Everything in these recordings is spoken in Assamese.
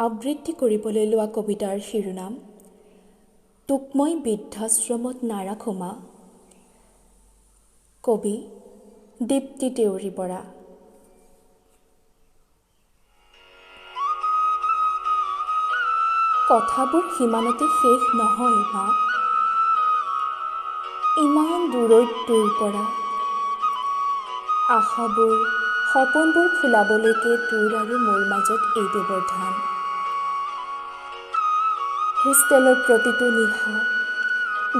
আবৃত্তি কৰিবলৈ লোৱা কবিতাৰ শিৰোনাম তোক মই বৃদ্ধাশ্ৰমত নাৰাখো মা। কবি দীপ্তি দেউৰী বৰা। কথাবোৰ সিমানতে শেষ নহয় মা, ইমান দূৰৈত তোৰ পৰা। আশাবোৰ সপোনবোৰ ফুলাবলৈকে তোৰ আৰু মোৰ মাজত এই ব্যৱধান। হোষ্টেলৰ প্ৰতিটো নিশা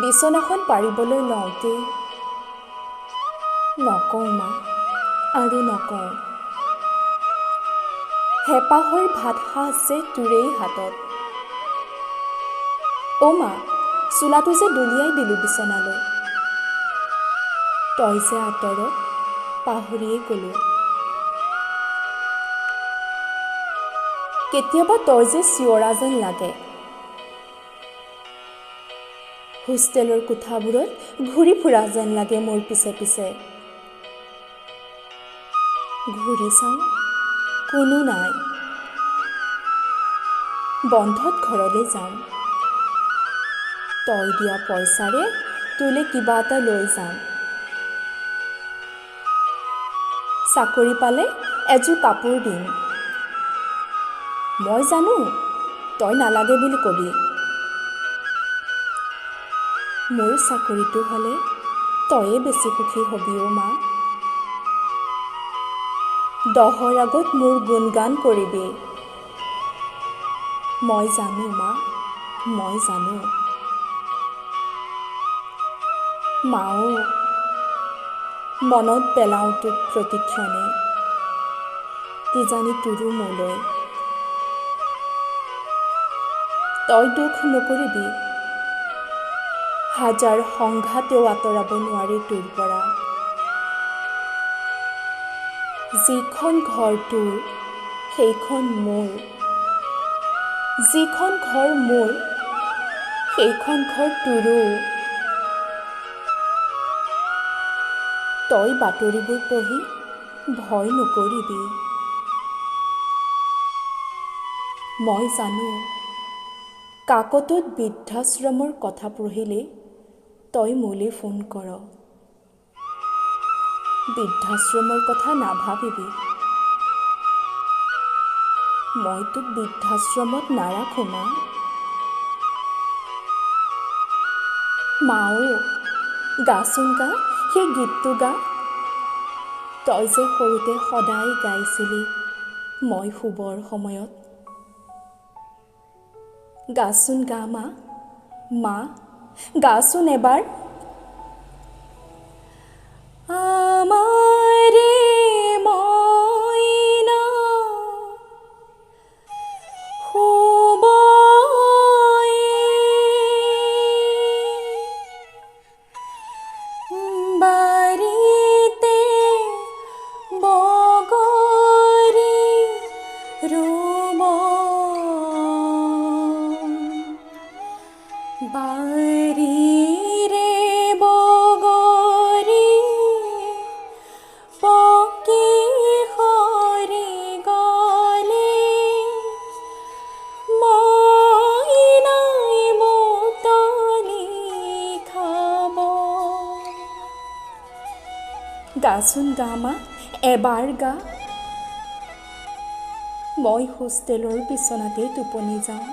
বিচনাখন পাৰিবলৈ লওঁতে নকওঁ মা আৰু নকওঁ, হেঁপাহৰ ভাত সাজ যে তোৰেই হাতত। অ' মা, চোলাটো যে দলিয়াই দিলোঁ বিচনালৈ, তই যে আঁতৰত পাহৰিয়ে গ'লো। কেতিয়াবা তই যে চিঞৰা যেন লাগে, হোষ্টেলৰ কোঠাবোৰত ঘূৰি ফুৰা যেন লাগে মোৰ পিছে পিছে। ঘূৰি চাওঁ, কোনো নাই। বন্ধত ঘৰলৈ যাম, তই দিয়া পইচাৰে তোলে কিবা এটা লৈ যাম। চাকৰি পালে এযোৰ কাপোৰ দিম। মই জানো তই নালাগে বুলি কবি, মোৰ চাকৰিটো হ'লে তয়ে বেছি সুখী হবি অ' মা। দহৰ আগত মোৰ গুণগান কৰিবি, মই জানো মা, মই জানো। মাও, মনত পেলাওঁ তোক প্ৰতিক্ষণে, কিজানি তোৰো মোলৈ। তই দুখ নকৰিবি, হাজাৰ সংঘাতেও আঁতৰাব নোৱাৰে তোৰ পৰা। যিখন ঘৰ তোৰ সেইখন মোৰ, যিখন ঘৰ মোৰ সেইখন ঘৰ তোৰো। তই বাতৰিবোৰ পঢ়ি ভয় নকৰিবি, মই জানো কাকতত বৃদ্ধাশ্ৰমৰ কথা পঢ়িলে তই মোলৈ ফোন কৰ। বৃদ্ধাশ্ৰমৰ কথা নাভাবিবি, মই তোক বৃদ্ধাশ্ৰমত নাৰাখো মা। মাও, গাচোন গা সেই গীতটো গা, তই যে সৰুতে সদায় গাইছিলি মই শুবৰ সময়ত। গাচোন গা মা, মা গাচোন এবাৰ। আমাৰে মইনা শুবয়ে বাৰীতে বগৰী ৰুব, বাৰীৰে বগৰী পকি সৰি গ'লে মইনাই বুটলি খাব। গাচোন গা মা এবাৰ গা, মই হোষ্টেলৰ বিচনাতে টোপনি যাওঁ।